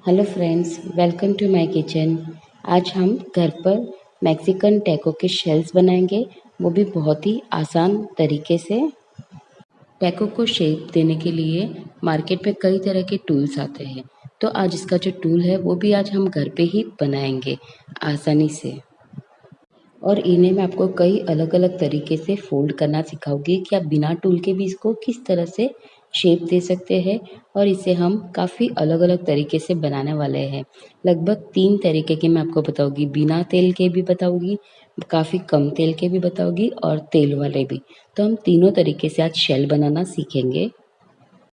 Hello friends, welcome to my kitchen. आज हम घर पर मैक्सिकन टैको के शेल्स बनाएंगे, वो भी बहुत ही आसान तरीके से। टैको को शेप देने के लिए मार्केट में कई तरह के टूल्स आते हैं, तो आज इसका जो टूल है वो भी आज हम घर पे ही बनाएंगे आसानी से। और इन्हें मैं आपको कई अलग-अलग तरीके से फ़ोल्ड करना सिखाऊँगी कि आप बिना टूल के भी इसको किस तरह से शेप दे सकते हैं। और इसे हम काफ़ी अलग-अलग तरीके से बनाने वाले हैं। लगभग 3 तरीके के मैं आपको बताऊँगी, बिना तेल के भी बताऊँगी, काफ़ी कम तेल के भी बताऊँगी और तेल वाले भी। तो हम तीनों तरीके से आज शेल बनाना सीखेंगे।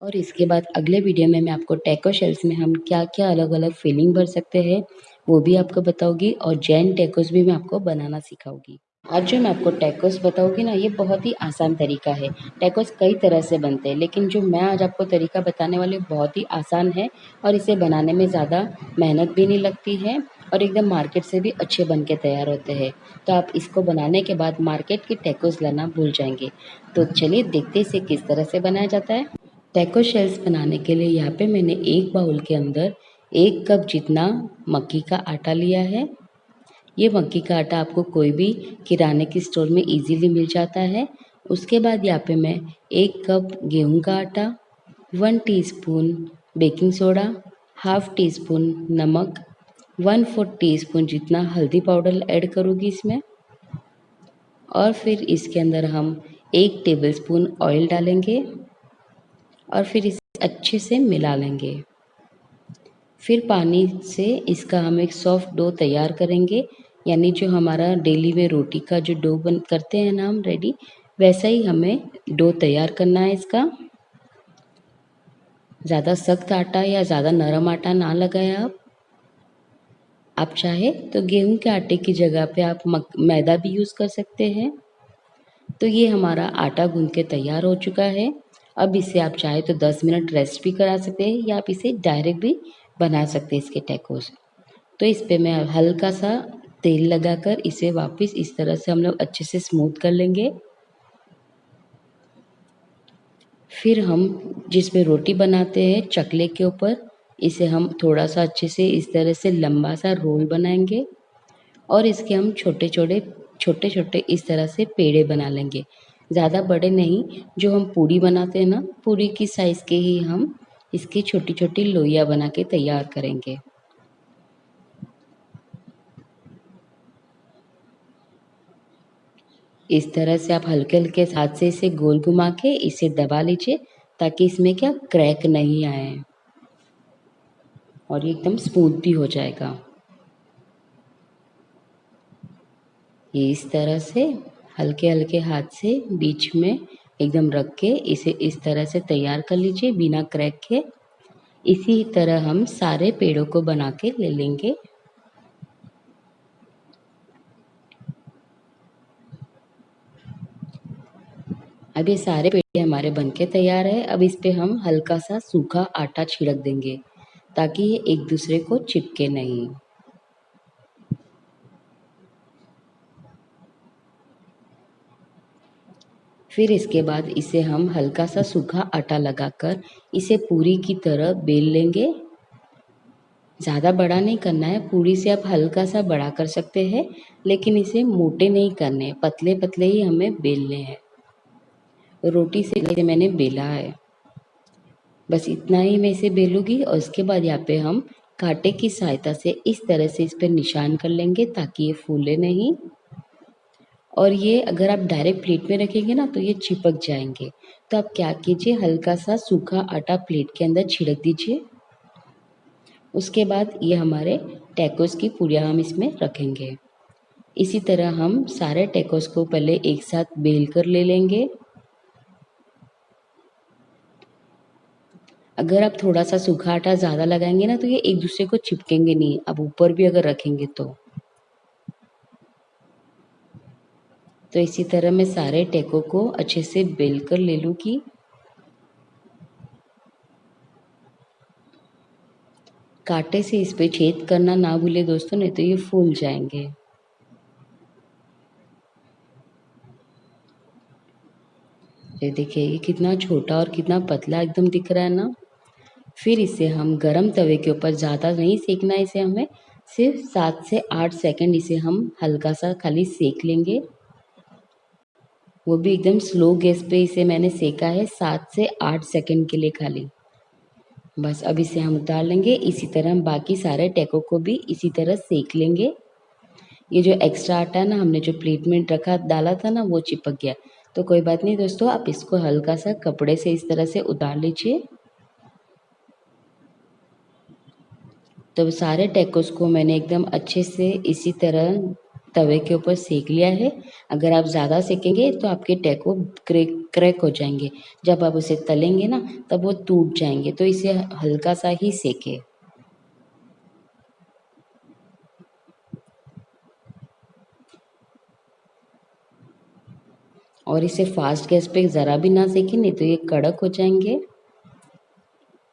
और इसके बाद अगले वीडियो में मैं आपको टैको शेल्स में हम क्या-क्या अलग-अलग फिलिंग भर सकते हैं, वो भी आपको बताऊँगी और जैन टैकोस भी मैं आपको बनाना सिखाऊँगी। आज जो मैं आपको टैकोस बताऊँगी ना, ये बहुत ही आसान तरीका है। टैकोस कई तरह से बनते हैं, लेकिन जो मैं आज आपको तरीका बताने वाली हूँ, बहुत ही आसान है और इसे बनाने में ज़्यादा मेहनत भी नहीं लगती है और एकदम मार्केट से भी अच्छे बन के तैयार होते हैं। तो आप इसको बनाने के बाद मार्केट के टैकोस लाना भूल जाएँगे। तो चलिए देखते हैं इसे किस तरह से बनाया जाता है। टैको शेल्स बनाने के लिए यहाँ पे मैंने एक बाउल के अंदर 1 कप जितना मक्की का आटा लिया है। ये मक्की का आटा आपको कोई भी किराने की स्टोर में इजीली मिल जाता है। उसके बाद यहाँ पे मैं 1 कप गेहूं का आटा, 1 teaspoon baking soda, half tea spoon नमक, 1/4 टीस्पून जितना हल्दी पाउडर ऐड करूँगी इसमें। और फिर इसके अंदर हम 1 टेबलस्पून ऑयल डालेंगे और फिर इसे अच्छे से मिला लेंगे। फिर पानी से इसका हम एक सॉफ्ट डो तैयार करेंगे, यानी जो हमारा डेली में रोटी का जो डो बन करते हैं ना हम रेडी, वैसा ही हमें डो तैयार करना है इसका। ज़्यादा सख्त आटा या ज़्यादा नरम आटा ना लगाएं आप चाहे तो गेहूं के आटे की जगह पे आप मैदा भी यूज़ कर सकते हैं। तो ये हमारा आटा गूंद के तैयार हो चुका है। अब इसे आप चाहे तो 10 मिनट रेस्ट भी करा सकते हैं या आप इसे डायरेक्ट भी बना सकते हैं इसके टैकोस। तो इस पे मैं हल्का सा तेल लगाकर इसे वापस इस तरह से हम लोग अच्छे से स्मूथ कर लेंगे। फिर हम जिस पे रोटी बनाते हैं चकले के ऊपर, इसे हम थोड़ा सा अच्छे से इस तरह से लंबा सा रोल बनाएंगे और इसके हम छोटे छोटे इस तरह से पेड़े बना लेंगे। ज़्यादा बड़े नहीं, जो हम पूड़ी बनाते हैं ना, पूड़ी की साइज़ के ही हम इसकी छोटी छोटी लोइयाँ बना के तैयार करेंगे। इस तरह से आप हल्के-हल्के हाथ से इसे गोल घुमा के इसे दबा लीजिए, ताकि इसमें क्या क्रैक नहीं आए और ये एकदम स्मूथ भी हो जाएगा। ये इस तरह से हल्के-हल्के हाथ से बीच में एकदम रख के इसे इस तरह से तैयार कर लीजिए बिना क्रैक के। इसी तरह हम सारे पेड़ों को बना के ले लेंगे। अब ये सारे पेड़े हमारे बनके तैयार है। अब इस पे हम हल्का सा सूखा आटा छिड़क देंगे, ताकि ये एक दूसरे को चिपके नहीं। फिर इसके बाद इसे हम हल्का सा सूखा आटा लगाकर इसे पूरी की तरह बेल लेंगे। ज़्यादा बड़ा नहीं करना है, पूरी से आप हल्का सा बड़ा कर सकते हैं, लेकिन इसे मोटे नहीं करने, पतले पतले ही हमें बेलने हैं। रोटी से जैसे मैंने बेला है, बस इतना ही मैं इसे बेलूंगी और उसके बाद यहाँ पे हम कांटे की सहायता से इस तरह से इस पर निशान कर लेंगे, ताकि ये फूले नहीं। और ये अगर आप डायरेक्ट प्लेट में रखेंगे ना तो ये चिपक जाएंगे। तो आप क्या कीजिए, हल्का सा सूखा आटा प्लेट के अंदर छिड़क दीजिए। उसके बाद ये हमारे टैकोस की पूड़ियाँ हम इसमें रखेंगे। इसी तरह हम सारे टैकोस को पहले एक साथ बेल कर ले लेंगे। अगर आप थोड़ा सा सूखा आटा ज़्यादा लगाएंगे ना तो ये एक दूसरे को चिपकेंगे नहीं, आप ऊपर भी अगर रखेंगे तो इसी तरह मैं सारे टैको को अच्छे से बेल कर ले लूँगी। कांटे से इस पे छेद करना ना भूले दोस्तों, नहीं तो ये फूल जाएंगे। ये देखिए, ये कितना छोटा और कितना पतला एकदम दिख रहा है ना। फिर इसे हम गरम तवे के ऊपर, ज़्यादा नहीं सेकना है इसे, हमें सिर्फ 7 से 8 सेकंड इसे हम हल्का सा खाली सेक लेंगे। वो भी एकदम स्लो गैस पे इसे मैंने सेका है 7 से 8 सेकंड के लिए खाली। बस अब इसे हम उतार लेंगे। इसी तरह हम बाकी सारे टैको को भी इसी तरह सेक लेंगे। ये जो एक्स्ट्रा आटा है ना, हमने जो प्लेट में रखा डाला था ना, वो चिपक गया, तो कोई बात नहीं दोस्तों, आप इसको हल्का सा कपड़े से इस तरह से उतार लीजिए। तो सारे टैकोस को मैंने एकदम अच्छे से इसी तरह तवे के ऊपर सेक लिया है। अगर आप ज़्यादा सेकेंगे तो आपके टैको क्रैक हो जाएंगे। जब आप उसे तलेंगे ना, तब वो टूट जाएंगे, तो इसे हल्का सा ही सेके। और इसे फास्ट गैस पे ज़रा भी ना सेकें, नहीं तो ये कड़क हो जाएंगे।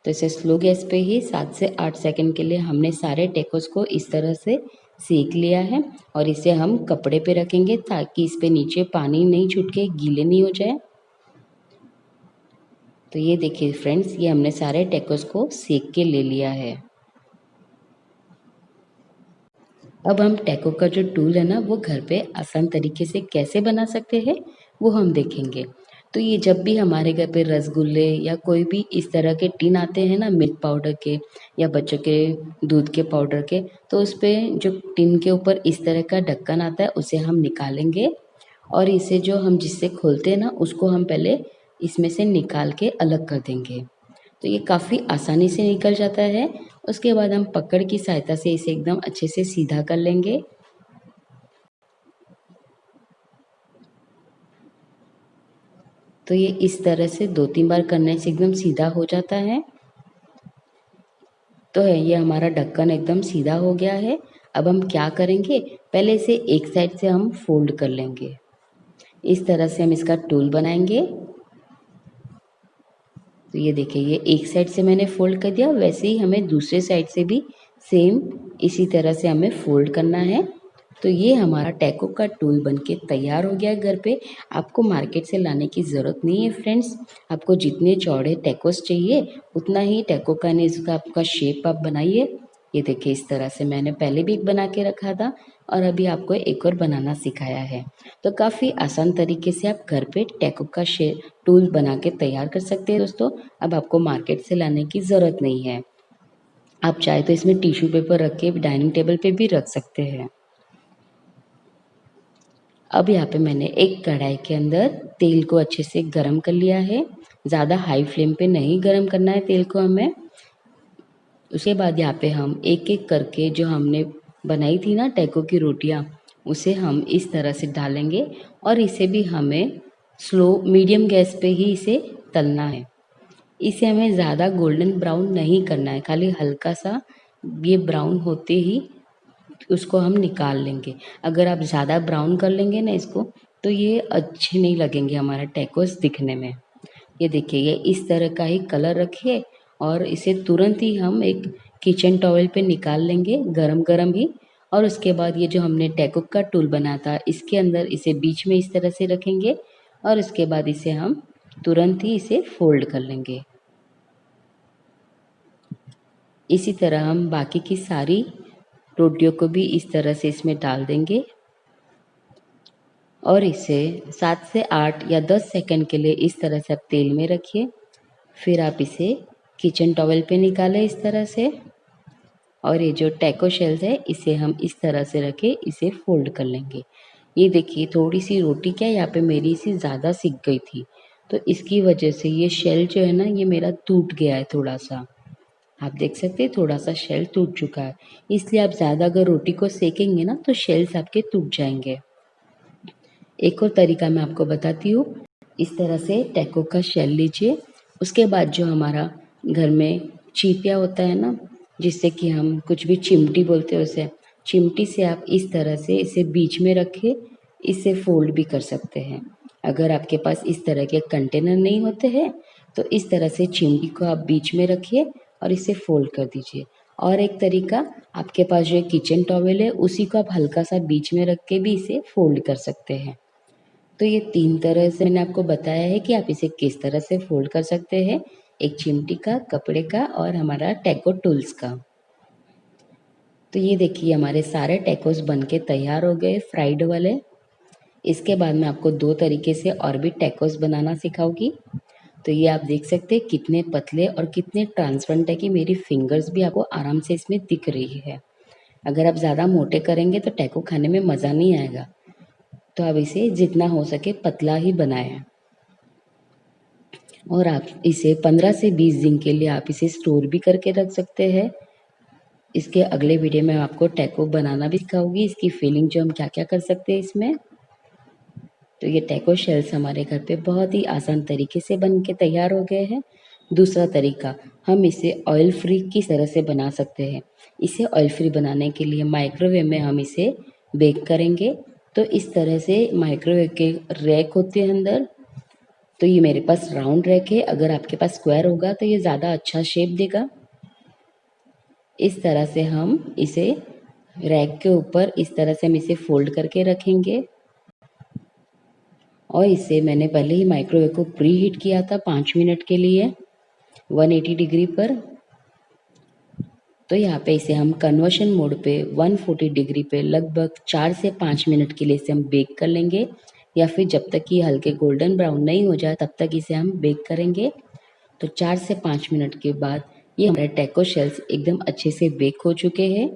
तो इसे स्लो गैस पे ही 7 से 8 सेकंड के लिए हमने सारे टैकोस को इस तरह से सेक लिया है। और इसे हम कपड़े पे रखेंगे ताकि इस पे नीचे पानी नहीं छूटे, गीले नहीं हो जाए। तो ये देखिए फ्रेंड्स, ये हमने सारे टैकोस को सेक के ले लिया है। अब हम टैको का जो टूल है ना, वो घर पे आसान तरीके से कैसे बना सकते हैं, वो हम देखेंगे। तो ये जब भी हमारे घर पे रसगुल्ले या कोई भी इस तरह के टिन आते हैं ना, मिल्क पाउडर के या बच्चों के दूध के पाउडर के, तो उस पे जो टिन के ऊपर इस तरह का ढक्कन आता है, उसे हम निकालेंगे। और इसे जो हम जिससे खोलते हैं ना, उसको हम पहले इसमें से निकाल के अलग कर देंगे। तो ये काफ़ी आसानी से निकल जाता है। उसके बाद हम पकड़ की सहायता से इसे एकदम अच्छे से सीधा कर लेंगे। तो ये इस तरह से 2-3 बार करने से एकदम सीधा हो जाता है। तो है, ये हमारा ढक्कन एकदम सीधा हो गया है। अब हम क्या करेंगे, पहले इसे एक साइड से हम फोल्ड कर लेंगे। इस तरह से हम इसका टूल बनाएंगे। तो ये देखिए, ये एक साइड से मैंने फोल्ड कर दिया, वैसे ही हमें दूसरे साइड से भी सेम इसी तरह से हमें फोल्ड करना है। तो ये हमारा टैको का टूल बनके तैयार हो गया है घर पे। आपको मार्केट से लाने की ज़रूरत नहीं है फ्रेंड्स। आपको जितने चौड़े टैकोस चाहिए उतना ही टैको का इसका आपका शेप आप बनाइए। ये देखिए, इस तरह से मैंने पहले भी एक बना के रखा था और अभी आपको एक और बनाना सिखाया है। तो काफ़ी आसान तरीके से आप घर पे टैको का टूल बना के तैयार कर सकते हैं दोस्तों। अब आपको मार्केट से लाने की ज़रूरत नहीं है। आप चाहे तो इसमें टिश्यू पेपर रख के डाइनिंग टेबल पे भी रख सकते हैं। अब यहाँ पे मैंने एक कढ़ाई के अंदर तेल को अच्छे से गरम कर लिया है। ज़्यादा हाई फ्लेम पे नहीं गरम करना है तेल को हमें। उसके बाद यहाँ पे हम एक एक करके जो हमने बनाई थी ना टैको की रोटियाँ, उसे हम इस तरह से डालेंगे और इसे भी हमें स्लो मीडियम गैस पे ही इसे तलना है। इसे हमें ज़्यादा गोल्डन ब्राउन नहीं करना है, खाली हल्का सा ये ब्राउन होते ही उसको हम निकाल लेंगे। अगर आप ज़्यादा ब्राउन कर लेंगे ना इसको, तो ये अच्छे नहीं लगेंगे हमारा टैकोस दिखने में। ये देखिए, ये इस तरह का ही कलर रखिए और इसे तुरंत ही हम एक किचन टॉवल पे निकाल लेंगे, गरम-गरम ही। और उसके बाद ये जो हमने टैको का टूल बनाया था, इसके अंदर इसे बीच में इस तरह से रखेंगे और उसके बाद इसे हम तुरंत ही इसे फोल्ड कर लेंगे। इसी तरह हम बाकी की सारी रोटियों को भी इस तरह से इसमें डाल देंगे और इसे 7 से 8 या 10 सेकंड के लिए इस तरह से आप तेल में रखिए। फिर आप इसे किचन टॉवल पे निकालें इस तरह से। और ये जो टैको शेल्स है, इसे हम इस तरह से रख के इसे फोल्ड कर लेंगे। ये देखिए, थोड़ी सी रोटी क्या यहाँ पे मेरी सी ज़्यादा सिक गई थी, तो इसकी वजह से ये शेल जो है ना, ये मेरा टूट गया है थोड़ा सा। आप देख सकते हैं थोड़ा सा शेल टूट चुका है। इसलिए आप ज़्यादा अगर रोटी को सेकेंगे ना, तो शेल्स आपके टूट जाएंगे। एक और तरीका मैं आपको बताती हूँ। इस तरह से टैको का शेल लीजिए। उसके बाद जो हमारा घर में चीपिया होता है ना, जिससे कि हम कुछ भी चिमटी बोलते हैं उसे, चिमटी से आप इस तरह से इसे बीच में रखे इसे फोल्ड भी कर सकते हैं। अगर आपके पास इस तरह के कंटेनर नहीं होते हैं, तो इस तरह से चिमटी को आप बीच में रखिए और इसे फोल्ड कर दीजिए। और एक तरीका, आपके पास जो किचन टॉवेल है, उसी को आप हल्का सा बीच में रख के भी इसे फोल्ड कर सकते हैं। तो ये 3 तरह से मैंने आपको बताया है कि आप इसे किस तरह से फ़ोल्ड कर सकते हैं। एक चिमटी का, कपड़े का और हमारा टैको टूल्स का। तो ये देखिए हमारे सारे टैकोस बनके तैयार हो गए फ्राइड वाले। इसके बाद मैं आपको 2 तरीके से और भी टैकोस बनाना सिखाऊंगी। तो ये आप देख सकते हैं कितने पतले और कितने ट्रांसपेरेंट है कि मेरी फिंगर्स भी आपको आराम से इसमें दिख रही है। अगर आप ज़्यादा मोटे करेंगे तो टैको खाने में मज़ा नहीं आएगा। तो आप इसे जितना हो सके पतला ही बनाएं और आप इसे 15 से 20 दिन के लिए आप इसे स्टोर भी करके रख सकते हैं। इसके अगले वीडियो में आपको टैको बनाना भी सिखाऊंगी, इसकी फिलिंग जो हम क्या क्या कर सकते हैं इसमें। तो ये टैको शेल्स हमारे घर पे बहुत ही आसान तरीके से बन के तैयार हो गए हैं। दूसरा तरीका, हम इसे ऑयल फ्री किस तरह से बना सकते हैं। इसे ऑयल फ्री बनाने के लिए माइक्रोवेव में हम इसे बेक करेंगे। तो इस तरह से माइक्रोवेव के रैक होते हैं अंदर। तो ये मेरे पास राउंड रैक है, अगर आपके पास स्क्वायर होगा तो ये ज़्यादा अच्छा शेप देगा। इस तरह से हम इसे रैक के ऊपर इस तरह से हम इसे फोल्ड करके रखेंगे और इसे मैंने पहले ही माइक्रोवेव को प्री हीट किया था 5 मिनट के लिए 180 डिग्री पर। तो यहाँ पे इसे हम कन्वर्शन मोड पे 140 डिग्री पे लगभग 4 से 5 मिनट के लिए इसे हम बेक कर लेंगे, या फिर जब तक कि हल्के गोल्डन ब्राउन नहीं हो जाए तब तक इसे हम बेक करेंगे। तो 4 से 5 मिनट के बाद ये हमारे टैको शेल्स एकदम अच्छे से बेक हो चुके हैं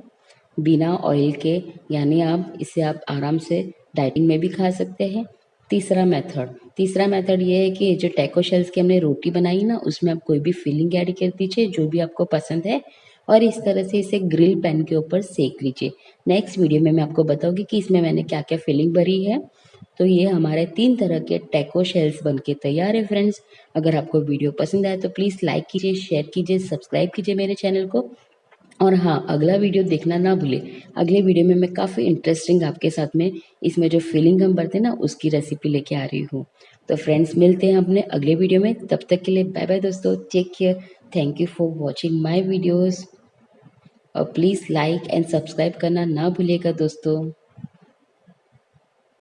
बिना ऑयल के, यानी आप आराम से डाइटिंग में भी खा सकते हैं। तीसरा मेथड ये है कि जो टैको शेल्स की हमने रोटी बनाई ना, उसमें आप कोई भी फिलिंग ऐड कर दीजिए जो भी आपको पसंद है और इस तरह से इसे ग्रिल पैन के ऊपर सेक लीजिए। नेक्स्ट वीडियो में मैं आपको बताऊंगी कि इसमें मैंने क्या क्या फिलिंग भरी है। तो ये हमारे 3 तरह के टैको शेल्स बनके तैयार है फ्रेंड्स। अगर आपको वीडियो पसंद आए तो प्लीज़ लाइक कीजिए, शेयर कीजिए, सब्सक्राइब कीजिए मेरे चैनल को। और हाँ, अगला वीडियो देखना ना भूलें। अगले वीडियो में मैं काफ़ी इंटरेस्टिंग आपके साथ में इसमें जो फिलिंग हम भरते हैं ना उसकी रेसिपी लेके आ रही हूँ। तो फ्रेंड्स मिलते हैं अपने अगले वीडियो में, तब तक के लिए बाय बाय दोस्तों, take care, thank you for watching my videos और प्लीज़ लाइक एंड सब्सक्राइब करना ना भूलिएगा दोस्तों।